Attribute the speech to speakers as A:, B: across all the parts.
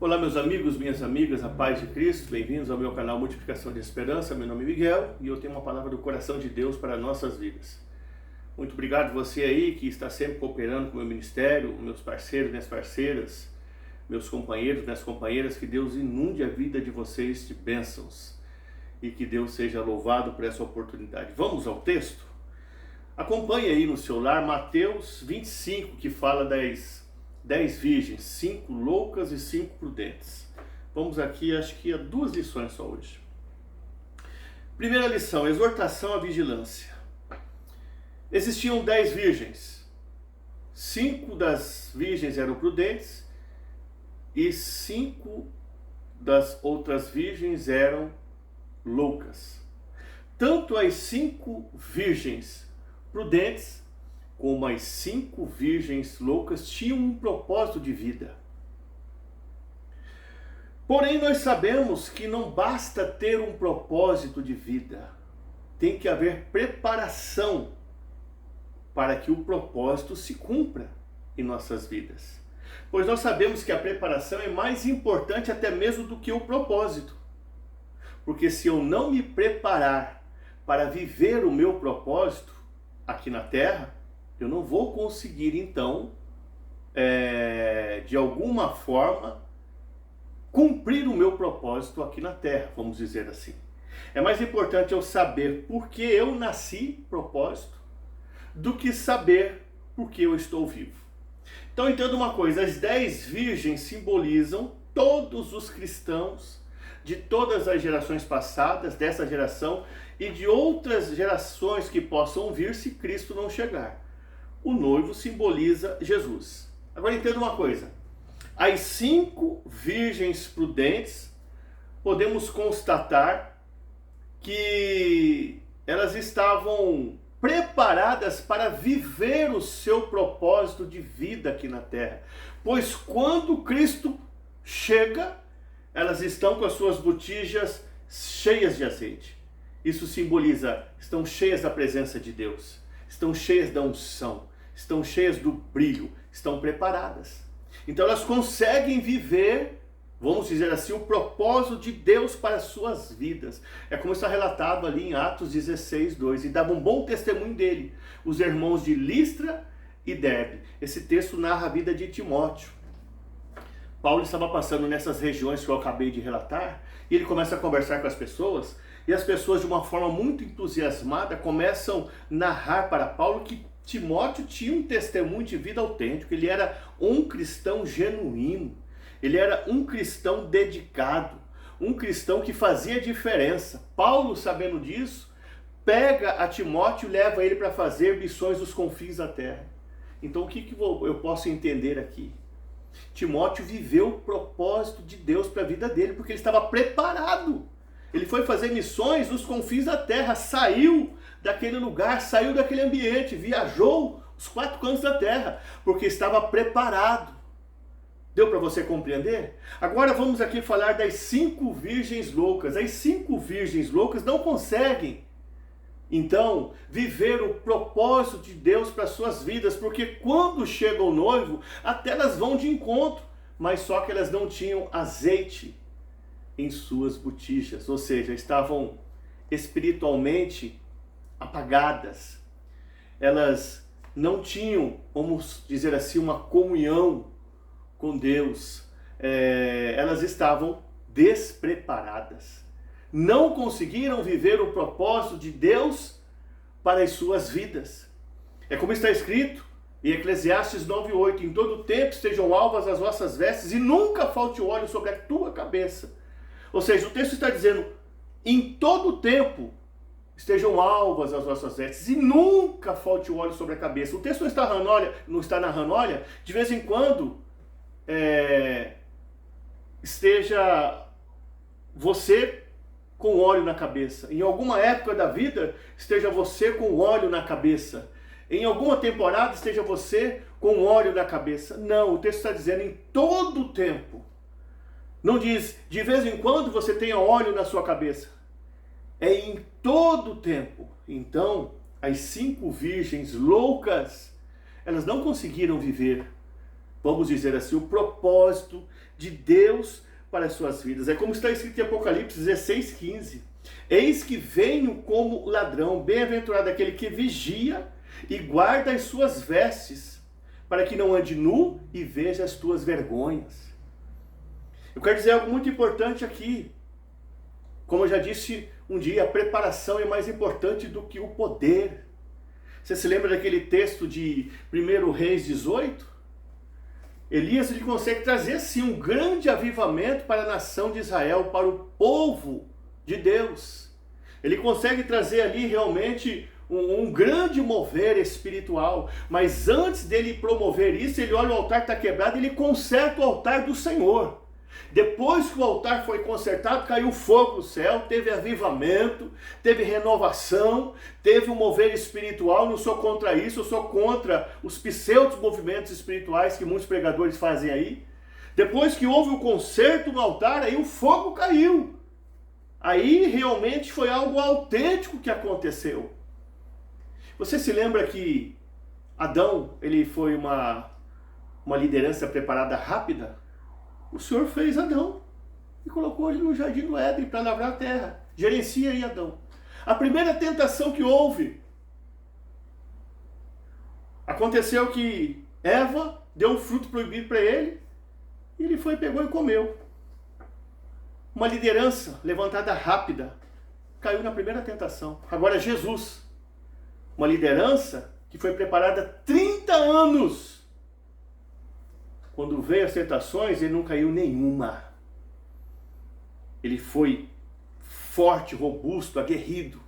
A: Olá meus amigos, minhas amigas, a paz de Cristo, bem-vindos ao meu canal Multiplicação de Esperança. Meu nome é Miguel e eu tenho uma palavra do coração de Deus para nossas vidas. Muito obrigado você aí que está sempre cooperando com o meu ministério, meus parceiros, minhas parceiras, meus companheiros, minhas companheiras, que Deus inunde a vida de vocês de bênçãos e que Deus seja louvado por essa oportunidade. Vamos ao texto? Acompanhe aí no celular Mateus 25, que fala das 10 virgens, 5 loucas e 5 prudentes. Vamos aqui, acho que há 2 lições só hoje. Primeira lição, exortação à vigilância. Existiam 10 virgens. 5 das virgens eram prudentes e 5 das outras virgens eram loucas. Tanto as 5 virgens prudentes como as 5 virgens loucas tinham um propósito de vida. Porém, nós sabemos que não basta ter um propósito de vida. Tem que haver preparação para que o propósito se cumpra em nossas vidas. Pois nós sabemos que a preparação é mais importante até mesmo do que o propósito. Porque se eu não me preparar para viver o meu propósito aqui na terra, eu não vou conseguir, então, de alguma forma, cumprir o meu propósito aqui na Terra, vamos dizer assim. É mais importante eu saber por que eu nasci, propósito, do que saber por que eu estou vivo. Então, entenda uma coisa, as 10 virgens simbolizam todos os cristãos de todas as gerações passadas, dessa geração e de outras gerações que possam vir se Cristo não chegar. O noivo simboliza Jesus. Agora entenda uma coisa. As 5 virgens prudentes, podemos constatar que elas estavam preparadas para viver o seu propósito de vida aqui na terra. Pois quando Cristo chega, elas estão com as suas botijas cheias de azeite. Isso simboliza, estão cheias da presença de Deus. Estão cheias da unção, estão cheias do brilho, estão preparadas. Então elas conseguem viver, vamos dizer assim, o propósito de Deus para as suas vidas. É como está relatado ali em Atos 16, 2, e dava um bom testemunho dele, os irmãos de Listra e Derbe. Esse texto narra a vida de Timóteo. Paulo estava passando nessas regiões que eu acabei de relatar, e ele começa a conversar com as pessoas, e as pessoas de uma forma muito entusiasmada começam a narrar para Paulo que Timóteo tinha um testemunho de vida autêntico, ele era um cristão genuíno, ele era um cristão dedicado, um cristão que fazia diferença. Paulo, sabendo disso, pega a Timóteo e leva ele para fazer missões dos confins da terra. Então o que eu posso entender aqui? Timóteo viveu o propósito de Deus para a vida dele, porque ele estava preparado. Ele foi fazer missões nos confins da terra, saiu daquele lugar, saiu daquele ambiente, viajou os 4 cantos da terra, porque estava preparado. Deu para você compreender? Agora vamos aqui falar das 5 virgens loucas. As 5 virgens loucas não conseguem, então, viver o propósito de Deus para suas vidas, porque quando chega o noivo, até elas vão de encontro, mas só que elas não tinham azeite em suas botijas, ou seja, estavam espiritualmente apagadas. Elas não tinham, vamos dizer assim, uma comunhão com Deus. Elas estavam despreparadas. Não conseguiram viver o propósito de Deus para as suas vidas. É como está escrito em Eclesiastes 9:8, em todo tempo estejam alvas as vossas vestes e nunca falte o óleo sobre a tua cabeça. Ou seja, o texto está dizendo, em todo tempo estejam alvas as vossas vestes e nunca falte o óleo sobre a cabeça. O texto não está narrando, olha, de vez em quando esteja você com óleo na cabeça. Em alguma época da vida, esteja você com óleo na cabeça. Em alguma temporada, esteja você com óleo na cabeça. Não, o texto está dizendo em todo o tempo. Não diz, de vez em quando você tenha óleo na sua cabeça. É em todo o tempo. Então, as 5 virgens loucas, elas não conseguiram viver, vamos dizer assim, o propósito de Deus para as suas vidas. É como está escrito em Apocalipse 16:15. Eis que venho como ladrão, bem-aventurado aquele que vigia e guarda as suas vestes, para que não ande nu e veja as tuas vergonhas. Eu quero dizer algo muito importante aqui. Como eu já disse um dia, a preparação é mais importante do que o poder. Você se lembra daquele texto de 1 Reis 18? Elias ele consegue trazer sim um grande avivamento para a nação de Israel, para o povo de Deus. Ele consegue trazer ali realmente um grande mover espiritual. Mas antes dele promover isso, ele olha o altar que está quebrado e ele conserta o altar do Senhor. Depois que o altar foi consertado, caiu fogo do céu, teve avivamento, teve renovação, teve um mover espiritual. Não sou contra isso, eu sou contra os pseudos movimentos espirituais que muitos pregadores fazem aí. Depois que houve o conserto no altar, aí o fogo caiu. Aí realmente foi algo autêntico que aconteceu. Você se lembra que Adão, ele foi uma liderança preparada rápida? O Senhor fez Adão e colocou ele no jardim do Éden para lavrar a terra. Gerencia aí, Adão. A primeira tentação que houve, aconteceu que Eva deu um fruto proibido para ele e ele foi, pegou e comeu. Uma liderança levantada rápida caiu na primeira tentação. Agora Jesus, uma liderança que foi preparada 30 anos. Quando veio as tentações, ele não caiu nenhuma. Ele foi forte, robusto, aguerrido.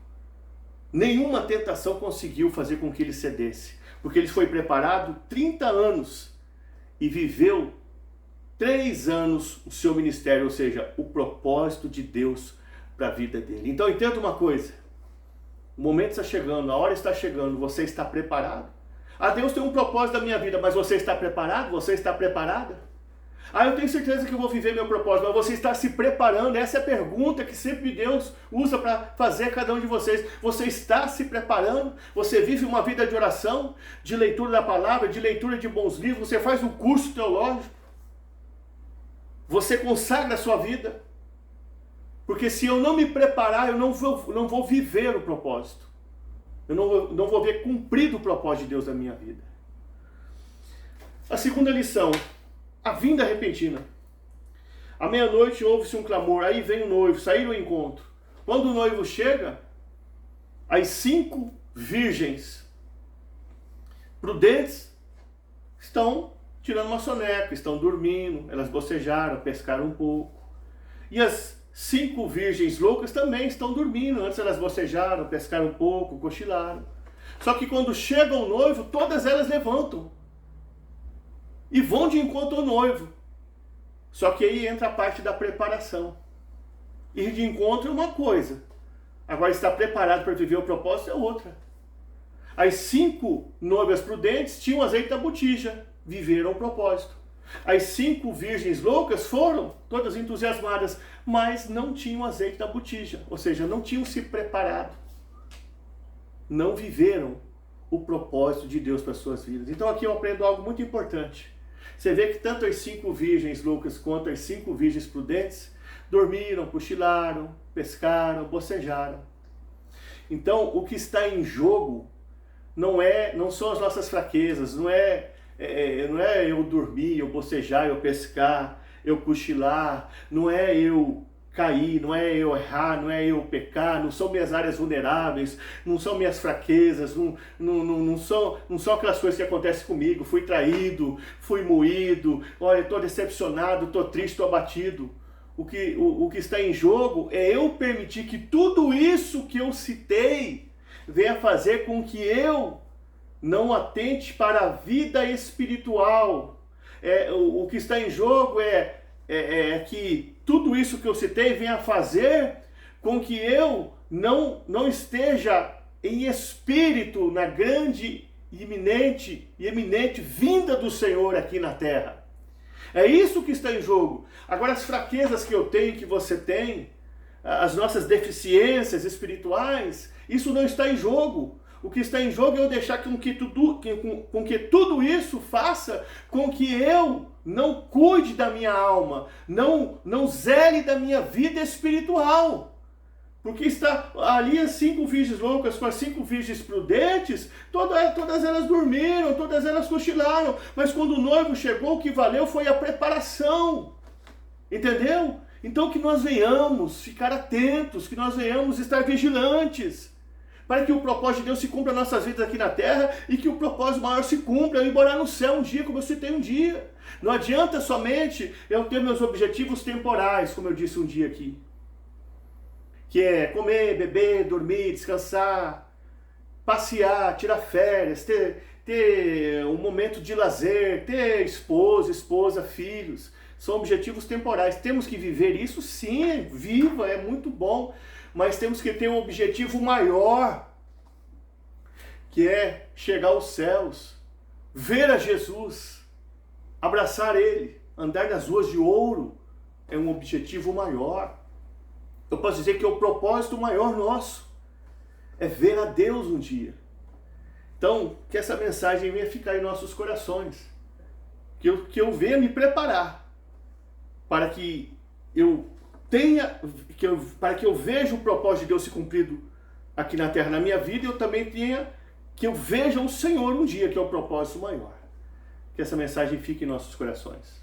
A: Nenhuma tentação conseguiu fazer com que ele cedesse. Porque ele foi preparado 30 anos e viveu 3 anos o seu ministério, ou seja, o propósito de Deus para a vida dele. Então entenda uma coisa. O momento está chegando, a hora está chegando, você está preparado? Deus tem um propósito da minha vida, mas você está preparado? Você está preparada? Eu tenho certeza que eu vou viver meu propósito, mas você está se preparando? Essa é a pergunta que sempre Deus usa para fazer a cada um de vocês. Você está se preparando? Você vive uma vida de oração, de leitura da palavra, de leitura de bons livros? Você faz um curso teológico? Você consagra a sua vida? Porque se eu não me preparar, eu não vou viver o propósito. Eu não vou ver cumprido o propósito de Deus na minha vida. A segunda lição, a vinda repentina. À meia-noite ouve-se um clamor, aí vem o noivo, sair ao encontro. Quando o noivo chega, as 5 virgens prudentes estão tirando uma soneca, estão dormindo, elas bocejaram, pescaram um pouco. E as 5 virgens loucas também estão dormindo. Antes elas bocejaram, pescaram um pouco, cochilaram. Só que quando chega o noivo, todas elas levantam e vão de encontro ao noivo. Só que aí entra a parte da preparação. Ir de encontro é uma coisa, agora estar preparado para viver o propósito é outra. As 5 noivas prudentes tinham azeite da botija, viveram o propósito. As 5 virgens loucas foram todas entusiasmadas, mas não tinham azeite da botija, ou seja, não tinham se preparado. Não viveram o propósito de Deus para as suas vidas. Então aqui eu aprendo algo muito importante. Você vê que tanto as 5 virgens loucas quanto as 5 virgens prudentes dormiram, cochilaram, pescaram, bocejaram. Então o que está em jogo não são as nossas fraquezas, não é eu dormir, eu bocejar, eu pescar, eu cochilar, não é eu cair, não é eu errar, não é eu pecar, não são minhas áreas vulneráveis, não são minhas fraquezas, não são aquelas coisas que acontecem comigo. Fui traído, fui moído, olha, estou decepcionado, estou triste, estou abatido. O que está em jogo é eu permitir que tudo isso que eu citei venha fazer com que eu não atente para a vida espiritual. O que está em jogo é que tudo isso que eu citei venha fazer com que eu não esteja em espírito na grande e eminente vinda do Senhor aqui na terra. É isso que está em jogo. Agora, as fraquezas que eu tenho, que você tem, as nossas deficiências espirituais, isso não está em jogo. O que está em jogo é eu deixar com que tudo isso faça com que eu não cuide da minha alma, não zele da minha vida espiritual. Porque está ali as 5 virgens loucas com as 5 virgens prudentes, todas elas dormiram, todas elas cochilaram. Mas quando o noivo chegou, o que valeu foi a preparação. Entendeu? Então que nós venhamos ficar atentos, que nós venhamos estar vigilantes, para que o propósito de Deus se cumpra nas nossas vidas aqui na terra e que o propósito maior se cumpra, eu ir morar no céu um dia, como eu citei um dia. Não adianta somente eu ter meus objetivos temporais, como eu disse um dia aqui. Que é comer, beber, dormir, descansar, passear, tirar férias, ter um momento de lazer, ter esposa, filhos. São objetivos temporais. Temos que viver isso? Sim, viva, é muito bom. Mas temos que ter um objetivo maior, que é chegar aos céus, ver a Jesus, abraçar Ele, andar nas ruas de ouro. É um objetivo maior. Eu posso dizer que é o propósito maior nosso, é ver a Deus um dia. Então, que essa mensagem venha ficar em nossos corações, que eu venha me preparar, para que eu para que eu veja o propósito de Deus se cumprido aqui na terra, na minha vida, e eu também que eu veja o Senhor um dia, que é o propósito maior. Que essa mensagem fique em nossos corações.